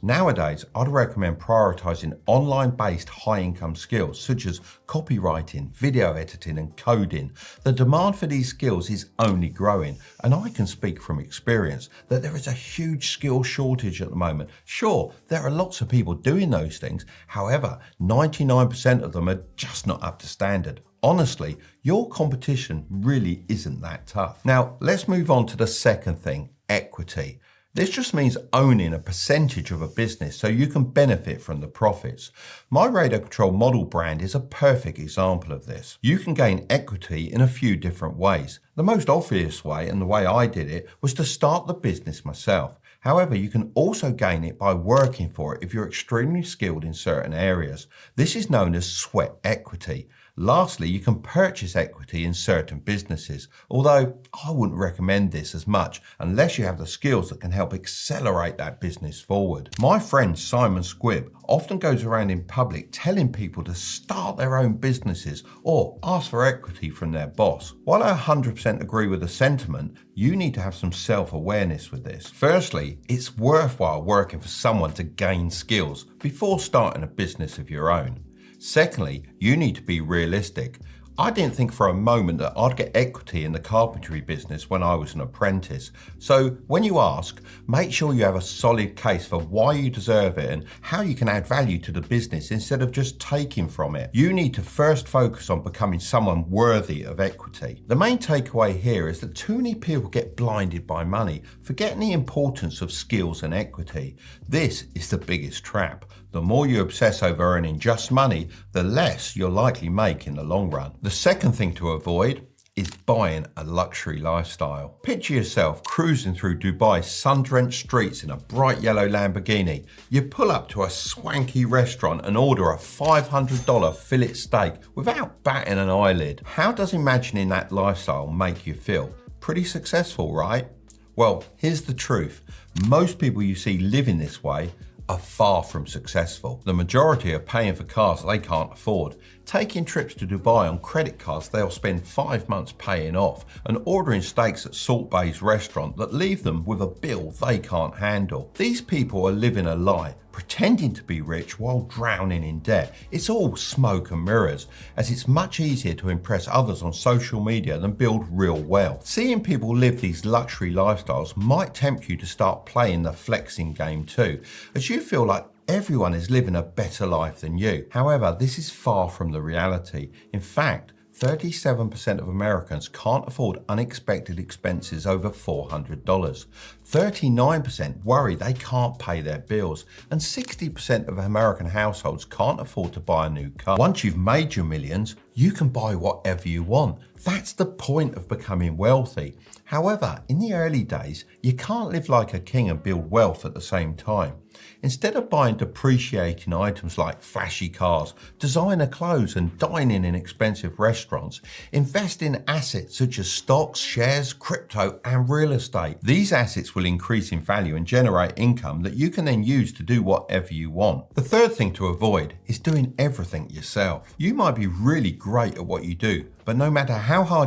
Nowadays, I'd recommend prioritizing online-based high-income skills such as copywriting, video editing, and coding. The demand for these skills is only growing, and I can speak from experience that there is a huge skill shortage at the moment. Sure, there are lots of people doing those things. However, 99% of them are just not up to standard. Honestly, your competition really isn't that tough. Now, let's move on to the second thing, equity. This just means owning a percentage of a business so you can benefit from the profits. My Radio Control model brand is a perfect example of this. You can gain equity in a few different ways. The most obvious way, and the way I did it, was to start the business myself. However, you can also gain it by working for it if you're extremely skilled in certain areas. This is known as sweat equity. Lastly, you can purchase equity in certain businesses, although I wouldn't recommend this as much unless you have the skills that can help accelerate that business forward. My friend Simon Squibb often goes around in public telling people to start their own businesses or ask for equity from their boss. While I 100% agree with the sentiment, you need to have some self-awareness with this. Firstly, it's worthwhile working for someone to gain skills before starting a business of your own. Secondly, you need to be realistic. I didn't think for a moment that I'd get equity in the carpentry business when I was an apprentice. So when you ask, make sure you have a solid case for why you deserve it and how you can add value to the business instead of just taking from it. You need to first focus on becoming someone worthy of equity. The main takeaway here is that too many people get blinded by money, forgetting the importance of skills and equity. This is the biggest trap. The more you obsess over earning just money, the less you'll likely make in the long run. The second thing to avoid is buying a luxury lifestyle. Picture yourself cruising through Dubai's sun-drenched streets in a bright yellow Lamborghini. You pull up to a swanky restaurant and order a $500 fillet steak without batting an eyelid. How does imagining that lifestyle make you feel? Pretty successful, right? Well, here's the truth. Most people you see living this way are far from successful. The majority are paying for cars they can't afford, taking trips to Dubai on credit cards they'll spend 5 months paying off, and ordering steaks at Salt Bay's restaurant that leave them with a bill they can't handle. These people are living a lie, pretending to be rich while drowning in debt. It's all smoke and mirrors, as it's much easier to impress others on social media than build real wealth. Seeing people live these luxury lifestyles might tempt you to start playing the flexing game too, as you feel like everyone is living a better life than you. However, this is far from the reality. In fact, 37% of Americans can't afford unexpected expenses over $400. 39% worry they can't pay their bills, and 60% of American households can't afford to buy a new car. Once you've made your millions, you can buy whatever you want. That's the point of becoming wealthy. However, in the early days, you can't live like a king and build wealth at the same time. Instead of buying depreciating items like flashy cars, designer clothes, and dining in expensive restaurants, invest in assets such as stocks, shares, crypto, and real estate. These assets will increase in value and generate income that you can then use to do whatever you want. The third thing to avoid is doing everything yourself. You might be really great at what you do, but no matter how hard